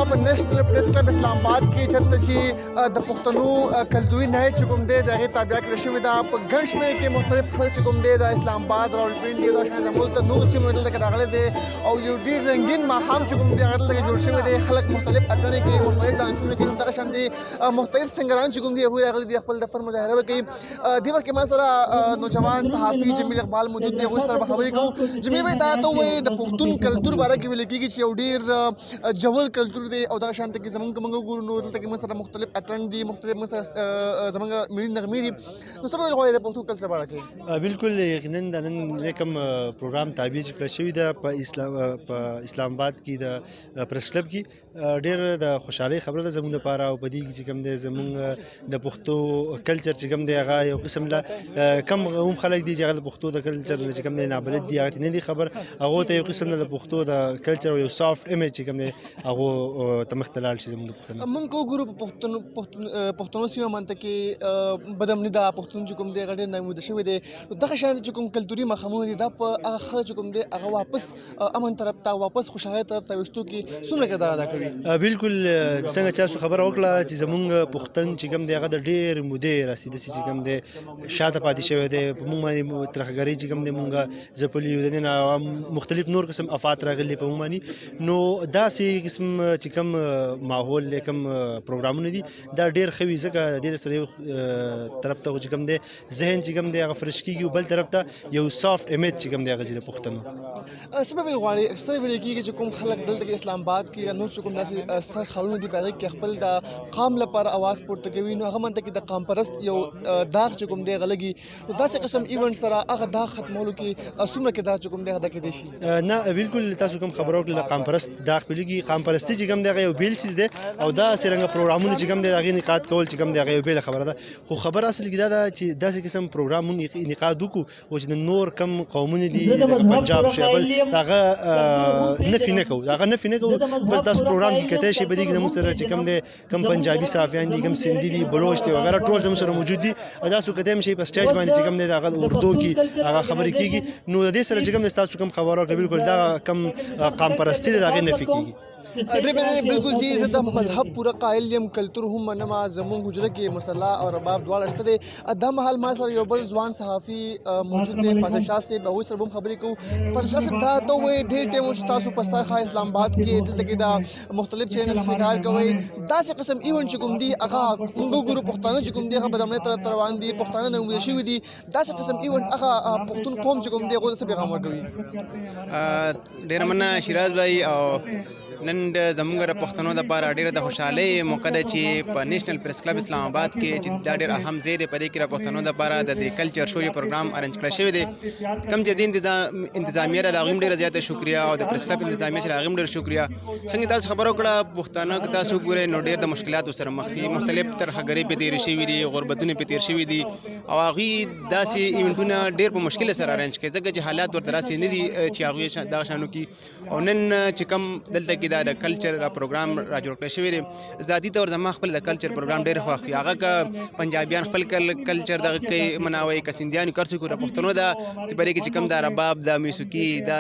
ما په نېشنل پریس کلب اسلام آباد کې چېرته چې د پښتنو کلتوري نایټ چې کوم دی د هغې تابعه کړې شوې ده. په ګڼ شمېر کې مختلف خلک چې کوم دی د اسلام آباد، راولپنډي، داشان د ملک د نورو سیمو دلته کې راغلی دی او یو ډېر رنګین ماښام چې کوم دی هغه دلته کې جوړ شوی دی. خلک مختلف اتڼې کوي، مختلف ډانسونه کوي، همدغه شان دي مختلف سنګران چې کوم دي هغوی راغلي دي خپل دفتر مظاهره به کوي. دې وخت کې ما سره نوجوان صحافي جمیل اقبال موجود دی، هغوی سره به خبرې کوو. جمیل بھائی تا ته ووایي د پښتون کلتور باره کې ویل کېږي چې یو ډېر ژور کلتور دی او دغه شانته کې زموږ که موږ وګورو نو دلته کې موږ سره مختلف اتڼ دي، مختلف موږ سره زموږ ملي نغمې دي. نو څه به ویل غواړې د پښتون کلتور باره کې؟ بالکل یقینا د نن کوم پروګرام تابع چې کړی شوي ده په اسلام آباد کې د پریس کلب کې ډېر د خوشحالۍ خبره ده زموږ لپاره او په دې کې چې کوم دی زموږ د پښتو کلچر چې کوم دی هغه یو قسم له کم هم خلک دي چې هغه د پښتو د کلچر چې کوم دی نابلد دي، هغه ته نه دي خبر. هغو ته یو قسم د پښتو د کلچر او یو سافټ ایمیج چې کوم دی هغو ته مخته لاړ شي زموږ د پښتنو. موږ که وګورو په پښتنو سیمه منطقه کې بدامني ده، پښتون چې کوم دی هغه ډېر ناموده شوی دی. نو دغه شان چې کوم کلتوري ماښامونه دي دا په هغه خلک چې کوم دی هغه واپس امن طرف ته، واپس خوشحالۍ طرف ته ویشتو کې څومره کردار ادا کوي؟ بالکل څنګه چې تاسو خبره وکړه چې زموږ پښتون چې کوم دی هغه د ډېر مودې راهیسې داسې چې کوم دی شاته پاتې شوی دی. په موږ باندې ترهګرۍ چې کوم دی موږ ځپلي یو د دې نه مختلف نور قسم افات راغلي په موږ باندې. نو داسې قسم چې کوم ماحول دی، کوم پروګرامونه دي دا ډېر ښه وي ځکه د دې سره یو طرف ته چې کوم دی ذهن چې کوم دی هغه فرش کېږي او بل طرف ته یو سافټ ایمیج چې کوم دی هغه د پښتنو. څه به ویل غواړې؟ اکثره ویل کېږي چې کوم خلک دلته کې اسلام آباد کې یا نور چې کوم داسې ستر ښارونه دي په هغې کې خپل د قام لپاره اواز پورته کوي. نو هغه منطقه کې د قام پرست یو داغ چې کوم دی هغه لګي. نو داسې قسم ایونټ سره هغه داغ ختمولو کې څومره کردار چې کوم دی ادا کېدی شي؟ نه بالکل تاسو کوم خبره وکړه د قام پرست داغ په لګي. قام پرستي چې کوم دی هغه یو بیل څیز دی او دا څرنګه پروګرامونه چې کوم دی هغې انعقاد کول چې کوم دی هغه یو بیله خبره ده. خو خبره اصل کې دا ده چې داسې قسم پروګرامونه انعقاد وکړو او چې د نور کم قومونه دي لکه پنجاب شابل هغه نفي نه کوو، هغه نفي نه کوو. بس داسې پروګرام کې کتی شي په دې کې زموږ سره چې کوم دی کم پنجابي صحافیان دي، کم سندي دي، بلوچ دي وغیره ټول زموږ سره موجود دي او داسې کتی هم شي په سټیج باندې چې کوم دی هغه اردو کې هغه خبرې کېږي. نو د دې سره چې کوم دی ستاسو کوم خبره وکړه بالکل دا کم قام پرستي دی د هغې نفي کېږي. بالکل جی زه د مذهب پوره قایل یم، کلتور هم منم. زموږ حجره کې مصلا او رباب دواړه شته دی. دا مهال ما سره یو بل ځوان صحافي موجود دی فاضل شاه صاحب، هغوی سره به هم خبرې کوو. فاضل شاه صاحب دا ته ووایي ډېر ټایم چې تاسو په سرخا اسلام آباد کې دلته کې دا مختلف چینلز کار کوئ. داسې قسم ایونټ چې کوم دي هغه موږ وګورو پښتانه چې کوم دي هغه بدامنۍ طرف ته روان دي، پښتانه نومیده شوي دي. داسې قسم ایونټ هغه پښتون قوم چې کوم دی هغوی ته څه پیغام ورکوي؟ ډېره مننه شیراز بھائی. او نن زموږ د پښتنو دپاره ډېره د خوشحالۍ موقع ده چې په نیشنل پریس کلب اسلام آباد کې چې دا ډېر اهم ځای دی. په دې کې د پښتنو دپاره د دې کلچر شو یو پروګرام ارنج کړی شوی دی. کوم چې د انتظامیه ده د هغوی هم ډېره زیاته شکریه او د پریس کلب انتظامیه چې د هغې هم ډېره شکریه. څنګه تاسو خبره وکړه پښتانه که تاسو وګورئ نو ډېر د مشکلاتو سره مخ دي، مختلف ترهګرۍ پرې تېرې شوي دي، غربتونه پرې تېر شوي دي او هغوی داسې ایونټونه ډېر په مشکله سره ارنج کوي ځکه چې حالات ورته داسې نه دي چې هغوی دغه شانو کي. او نن چې کوم دلته کې دا د کلچر پروګرام را جوړ کړی شوی دی، ذاتي طور زما خپل د کلچر پروګرام ډېر خوښ وي. هغه که پنجابیان خپل کلچر دغه کوي مناوئ، که سندیان کار څوک د پښتنو ده چې په دې کې چې کوم دا رباب دا موسیقي دا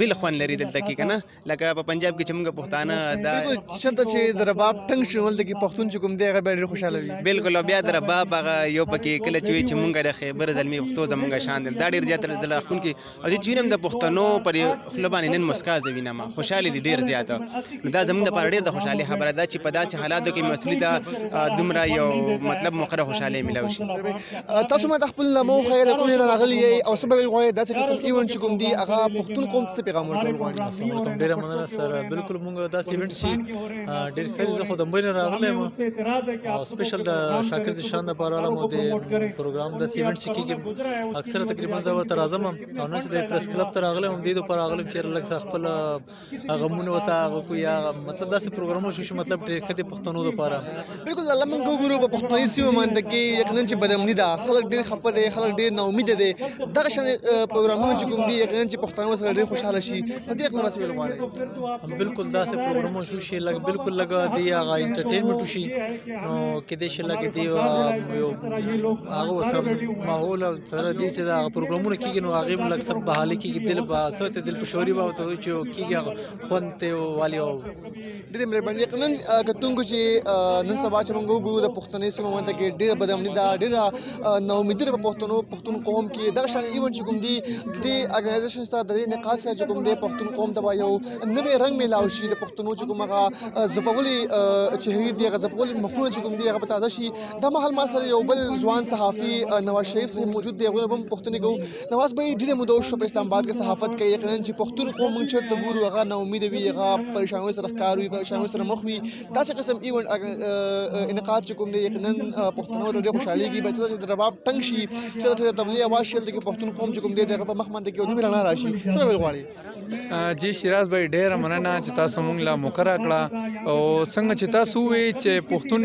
بل خوند لري دلته کې که نه لکه په پنجاب کې چې موږ پښتانه دا چېرته چې د رباب ټنګ شي دلته کې پښتون چې کوم دی هغه بیا ډېر خوشحاله وي. بالکل. او بیا د رباب هغه یو پکې کله چې وایي چې موږ د خیبر زلمي پښتو زموږ شان دی دا ډېر زیات زړه راښکونکي. او چې وینم د پښتنو پر خوله باندې نن مسکا زه وینم، خوشحالي دي ډېر زیاته. نو دا زموږ لپاره ډېر د خوشحالۍ خبره ده چې په داسې حالاتو کې مسؤلي ته دومره یو مطلب مقرره خوشحالۍ میلاو شي. تاسو ما د خپل نامه وښایئ د کومې نه راغلي یئ او څه به ویل غواړئ داسې قسم ایونټ چې کوم دي هغه پښتون قوم ته څه پیغام ورکول غواړئ؟ السلام علیکم. ډېره مننه سر. بالکل موږ داسې ایونټ چې ډېر ښه دي. زه خو د ممبۍ نه راغلی یم او سپیشل د شاکر زیشان دپاره راغلم او د پروګرام داسې ایونټ چې کېږي اکثره تقریبا زه ورته راځم او نن چې د پریس کلب ته راغلی یم دې دپاره راغلی یم چې لږ څه خپل غمونه ورته هغه کړو یا مطلب داسې پروګرامونه شو چې مطلب ډېر ښه دي پښتنو دپاره. بالکل الله موږ وګورو په پښتني سیمو باندې کې یقینا چې بدامني ده، خلک ډېر خفه دي، خلک ډېر ناامیده دي. دغه شان پروګرامونه چې کوم دي یقینا چې پښتانه سره ډېر خوشحاله شي. په دې اقدام څه ویل غواړئ؟ بالکل داسې پروګرامونه شو چې لږ بالکل لږ دی هغه انټرټینمنټ وشي نو کېدای شي لږ دی یو هغه ورسره ماحول سره دی چې دا پروګرامونه کېږي نو هغې هم لږ څه بحالي کېږي دل به څه ته دل په شوري به ورته وایي چې کېږي هغه خوند ته والي دی او ډېرې مهرباني یقینا کتونکو چې نن سبا چې موږ وګورو د پښتنې سیمه باندې کې ډېره بدامني ده ډېره ناامیدي ده په پښتون قوم کې دغه شان ایونټ چې کوم دي د دې ارګنایزیشن سره د دې نقاط سره چې کوم دی پښتون قوم ته به یو نوی رنګ میلاو شي د پښتنو چې کوم هغه ځپغلي چهرې دي هغه ځپغلي مخونه چې کوم دي هغه به تازه شي دا مهال ما سره یو بل ځوان صحافي نواز شریف صاحب موجود دی هغوی به هم پوښتنې کوو نواز بھائی ډېره موده وشوه په اسلام آباد کې صحافت کوي یقینا چې پښتون قوم موږ چېرته ګورو هغه ناامیده وي هغه پریشانیو سره ښکار وي پریشانیو سره مخ وي داسې قسم ایونټ انعقاد چې کوم دی یقینا پښتنو ته ډېر خوشحالېږي به چې د رباب تنګ شي چې د تبلیغ اواز شي هلته کې پښتون قوم چې کوم دی د هغه په مخ باندې کې یو نوې رڼا راشي څه ویل غواړي جی شیراز بھائی ډېره مننه چې تاسو موږ له موقع راکړه او څنګه چې تاسو ووایئ چې پښتون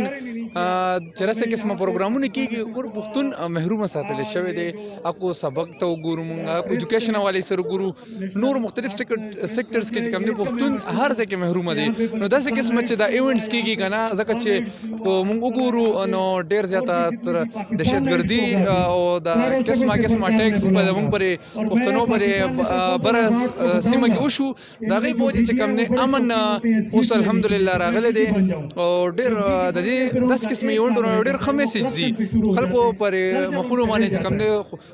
چې داسې قسمه پروګرامونه کېږي ګور پښتون محرومه ساتلی شوی دی اکو سبق ته وګورو موږ اکو ایجوکیشن حوالې سره وګورو نور مختلف سیکټرز کې چې کوم دی پښتون هر ځای کې محرومه دی نو داسې قسمه چې دا ایونټس کېږي که نه ځکه چې موږ وګورو نو ډېر زیاته دهشتګردي او دا قسمه اټیکس په موږ پرې پښتنو پرې بره سیمه کې وشو د هغې په وجه چې کوم دی امن اوس الحمدلله راغلی دی او ډېر د دې داسې قسمه ایونټونه ډېر ښه میسیج ځي خلکو پر مخونو باندې چې کوم دی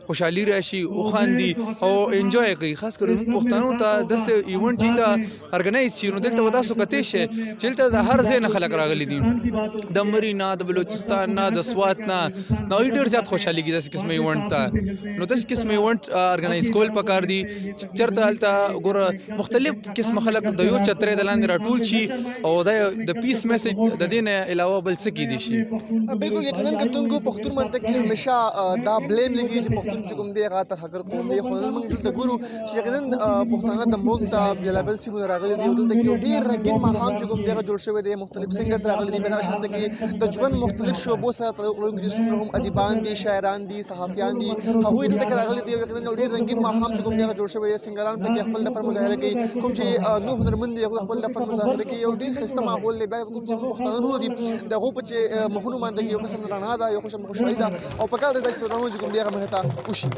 خوشحالي راشي وخاندي او انجوی کوي خاص کر موږ پښتنو ته داسې ایونټ چې ته ارګنایز شي نو دلته به تاسو کتی شئ چې دلته د هر ځای نه خلک راغلي دي د مري نه د بلوچستان نه د سوات نه نو ډېر زیات خوشحالېږي داسې قسمه ایونټ ته نو داسې قسمه ایونټ ارګنایز کول پکار دي چې چېرته هلته ګوره مختلف قسمه خلک د یو چترۍ د لاندې راټول شي او دا د پیس میسیج د دې نه علاوه بل څه کیدی شي بالکل یقینا کتونکو پښتون منطق کې همیشه دا بلیم لګي چې پښتون چې کوم دی هغه ترهګر قوم دی خو نن موږ دلته ګورو چې یقینا پښتانه د ملک د بېلابېل سیمو راغلي دي دلته کې ډېر رنګین ماښام چې کوم دی هغه جوړ شوی دی مختلف سنګرز راغلي دي په دغه شان کې د ژوند مختلف شعبو سره تعلق لرونکي دي څومره هم ادیبان دي شاعران دي صحافیان دي هغوی دلته راغلي دي یقینا ډېر رنګین ماښام چې کوم دی هغه جوړ شوی دی سنګران پکې خپل د فن مظاهره کوي کوم چې نو هنرمند دي هغوی خپل د فن مظاهره کوي یو ډېر ښایسته ماحول دی بیا کوم چې پښتانه ورونه دي د هغو په چې مخونو باندې کې یو قسم رڼا ده یو قسم خوشحالي ده او په کار دی چې پروګرامونه چې کوم دی هغه مخې ته وشي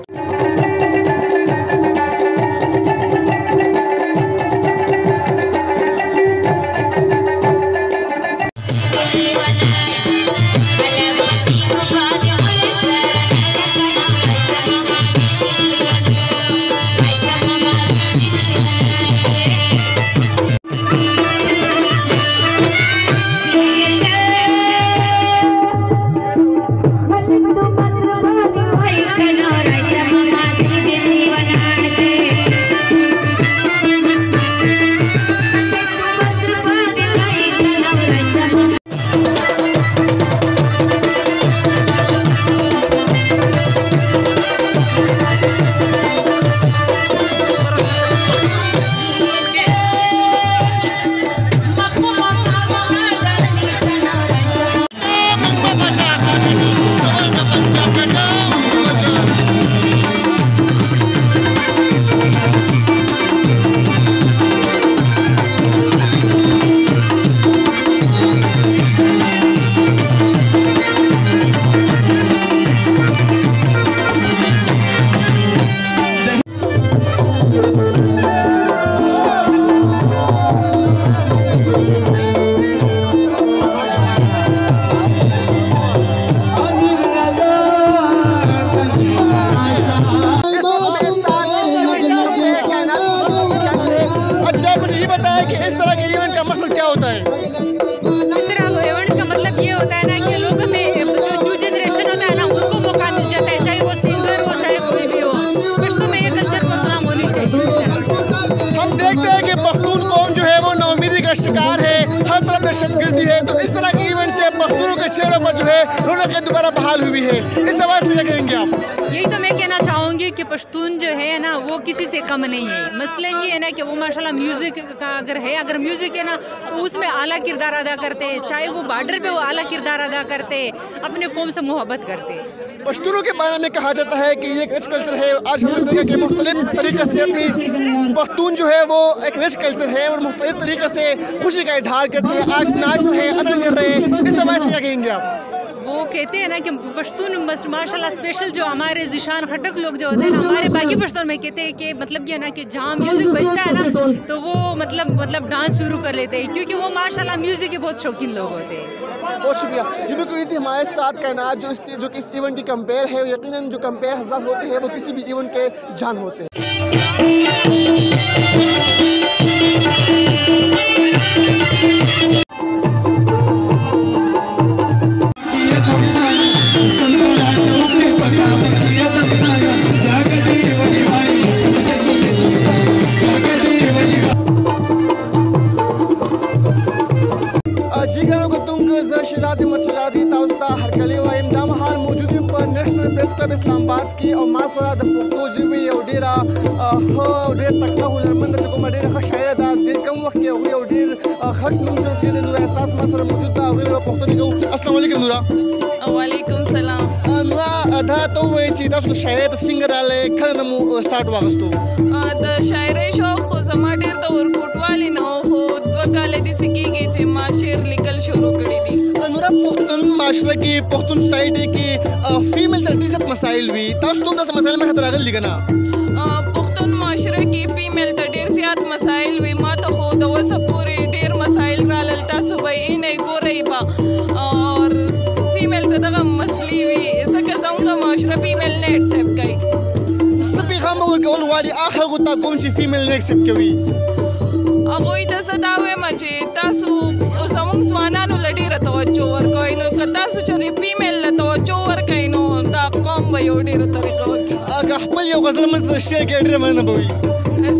शिकार है हर तरफ दहशतगर्दी है तो इस तरह के इवेंट से पख्तूनों के चेहरों पर जो है रौनक दोबारा बहाल हुई है इस सवाल से क्या कहेंगे आप यही तो मैं कहना चाहूँगी कि पश्तून जो है ना वो किसी से कम नहीं है मसलन ये है ना कि वो माशाल्लाह म्यूज़िक का अगर म्यूज़िक है ना तो उसमें आला किरदार अदा करते हैं चाहे वो बॉर्डर पे वो आला किरदार अदा करते हैं अपने कौम से मोहब्बत करते हैं पश्तूनों के बारे में कहा जाता है कि ये एक रिच कल्चर है आज हम देखा कि मुख्तलिफ तरीके से अपनी पख्तून जो है वो एक रिच कल्चर है और मुख्तलिफ तरीके से खुशी का इजहार करते हैं आज नाच रहे हैं अदर कर रहे हैं इस तरह से क्या कहेंगे आप वो कहते हैं ना कि पश्तून माशाल्लाह स्पेशल जो हमारे ज़ीशान खटक लोग जो होते हैं ना, हमारे बाकी पश्तून में कहते हैं कि मतलब ये ना कि जहाँ म्यूज़िक बजता है ना तो वो मतलब डांस शुरू कर लेते हैं, क्योंकि वो माशाल्लाह म्यूज़िक के बहुत शौकीन लोग होते हैं। बहुत शुक्रिया जी। बिल्कुल ये थी हमारे साथ कायनात जो कि इस इवेंट की कंपेयर है। यकीनन जो कंपेयर हज़रत होते हैं वो किसी भी इवेंट के जान होते हैं। शिराजी मछराजी ताउस्ता हर कले व इमदाम हार मौजूद पर नेशनल प्रेस क्लब इस्लामाबाद की और मासवरा द पुख्तो जीवी और डेरा हो डेर तकला हुनरमंद जो को डेर शायद दिन कम वक्त के हुए और डेर खट नुम जो के नूर एहसास मासवरा मौजूद था और पुख्तो निको अस्सलाम वालेकुम नूरा। वालेकुम सलाम। नूरा धा तो वे चीता सु शायद सिंगर आले खन नमु स्टार्ट वागस्तो द शायरी शौक को समा डेर तो और कोटवाली न हो वकाले दिस की के जे मा शेर लिकल शुरू करी दी। नूरा पुख्तन माशरा की पुख्तन सोसाइटी की फीमेल तर्टीजत मसाइल भी तास्तुम ना मसाइल में खतरा गल लिगना पुख्तन माशरा की फीमेल तडेर सियात मसाइल भी मा तो हो दवा सपूरे डेर मसाइल राललता सुबह इने को रही बा और फीमेल तदगा मसली भी ऐसा कज़ाऊंगा माशरा फीमेल ने एक्सेप्ट कई सभी हम और कौन वाली आखिर गुता कौन सी फीमेल ने एक्सेप्ट करी अगोई तसा दावे मचे तासु जमुंग स्वानानु लड़ी रतवज्जो वर कोइनो कतासु चने फीमेल लतवज्जो वर कइनो ता कम बयोडी रतरिका वकी आगा खपल यो गजल मस शेर के ड्रे मन बवी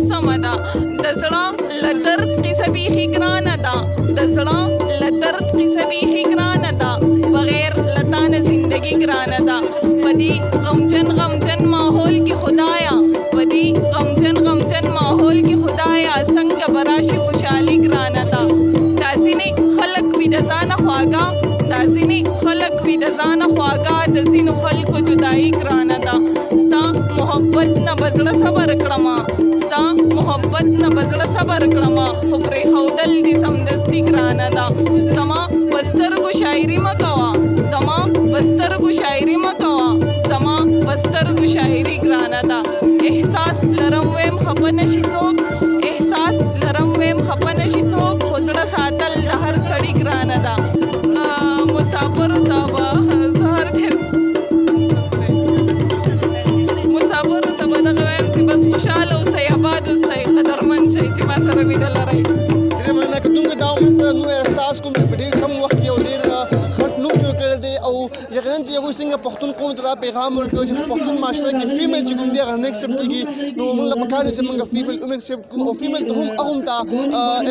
समदा दसड़ा लदर किसबी खिकराना दा दसड़ा लदर किसबी खिकराना दा बगैर लतान जिंदगी कराना दा पदी गमजन माहौल की खुदाया पदी गमजन माहौल की खुदाया संग बराशी खुशहाली कराना दा दासिनी खलक विदजाना ख्वागा दासिनी खलक विदजाना ख्वागा दसिन खल को जुदाई कराना दा ता मोहब्बत न बजड़ा सबर कड़मा ता मोहब्बत न बजड़ा सबर कड़मा खुबरे खौदल दी समदस्ती कराना दा जमा बस्तर को शायरी मकवा जमा बस्तर को शायरी मकवा जमा बस्तर को शायरी कराना दा एहसास लरम वेम खपन शिसोक एहसास लरम वेम खपन शिसोक खुजड़ा सातल दहर सड़ी कराना दा मुसाफर ताबा हजार ढेर मुसाफर ताबा दगवेम ची बस खुशाल उसे आबाद उसे कदरमन शई ची मासर बिदल रही रे मन लक तुम दाव मस नु एहसास को बड़ी कम वक्त के और खट नु जो कर दे और यकीनन जी वो सिंग पख्तून कौम तरा पैगाम और जो पख्तून माशरा की फीमेल जो गुंदे गन एक्सेप्ट की नो मन ला पकाने जब मंगा फीमेल उम एक्सेप्ट और फीमेल तो हम अगम ता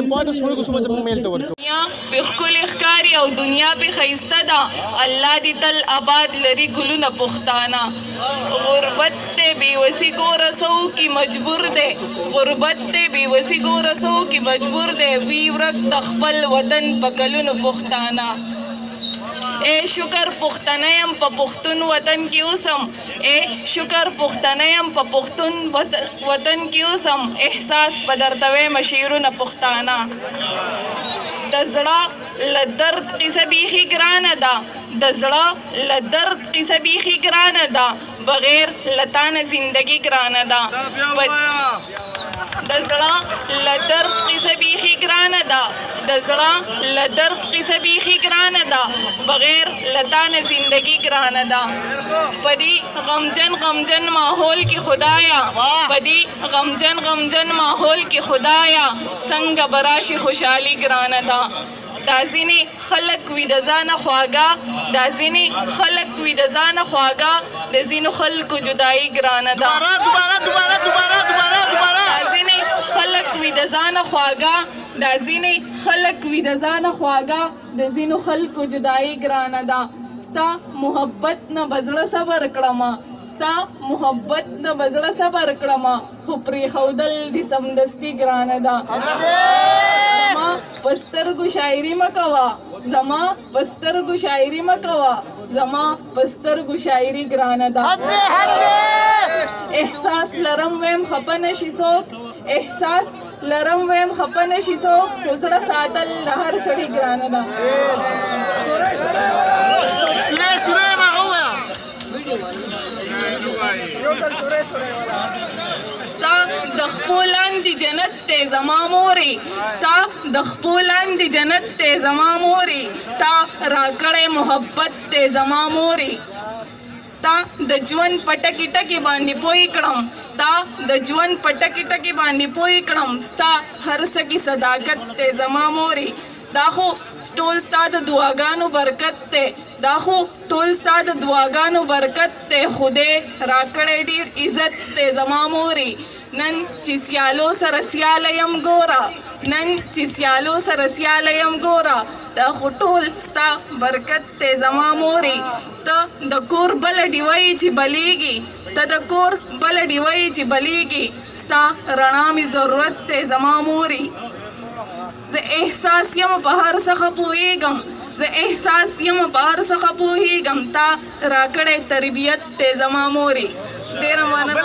इंपॉर्टेंस पर को समझ मेल तो वर्तो दुनिया बिल्कुल इख्कारी और दुनिया पे खैस्ता दा अल्लाह दी तल आबाद लरी गुलु न पुख्ताना गुरबत ते बेवसी को रसो की मजबूर दे गुरबत ते बेवसी को रसो की मजबूर दे वीरत तखबल वतन पकलु न पुख्ताना ए शुक्र पुख्तनयम प पुख्तुन वतन की उसम ए शुक्र पुख्तनयम प पुख्तुन वतन की उसम एहसास पदरतवे मशीरु न पुख्ताना दजड़ा लदर्द किसबी खिगरान दा दजड़ा लदर्द किसबी खिगरान दा बगैर लतान जिंदगी कराना दा दजड़ा लदर्द किसबी खिगरान दा दजड़ा लदर्द किसबी खिगरान दा बगैर लतान जिंदगी कराना दा पदी गमजन माहौल की खुदाया पदी गमजन माहौल की खुदाया संग बराशी खुशहाली कराना दा दाजिनी खलक विदजाना ख्वागा दाजिनी खलक विदजाना ख्वागा दजीनो खल को जुदाई कराना दा दाजिनी खलक विदजाना ख्वागा दाजिनी खलक विदजाना ख्वागा दजीनो खल को जुदाई कराना दा स्ता मोहब्बत न बजड़ा सबर कड़मा स्ता मोहब्बत न बजड़ा सबर कड़मा खुपरी खौदल दी समदस्ती कराना दा बस्तर को शायरी मकवा जमा बस्तर को शायरी मकवा जमा बस्तर को शायरी कराना दा एहसास लरम वेम खपन शिसोक एहसास लरम वेम खपन शिसोक खुजड़ा सातल लहर सड़ी कराना दा ستا د خپو لاندې جنت دی زما مورې ستا د خپو لاندې جنت دی زما مورې تا راکړی محبت دی زما مورې تا د ژوند په ټکي ټکي باندې پوه کړم تا د ژوند په ټکي ټکي باندې پوه کړم ستا هر څه کې صداقت دی زما مورې دا خو ټول ستا د دعاګانو برکت دی دا خو ټول ستا د دعاګانو برکت دی خدای راکړی ډېر عزت دی زما مورې نن چې سیالو سره سیاله یم ګوره نن چې سیالو سره سیاله یم ګوره دا خو ټول ستا برکت دی زما مورې ته د کور بله ډیوۍ چې بلیږي ته د کور بله ډیوۍ چې بلیږي ستا رڼا مې ضرورت دی زما مورې زه احساس یم په هر څه پوهېږم زه احساس یم په هر څه پوهېږم تا راکړی تربیت دی زما مورې ډېره مننه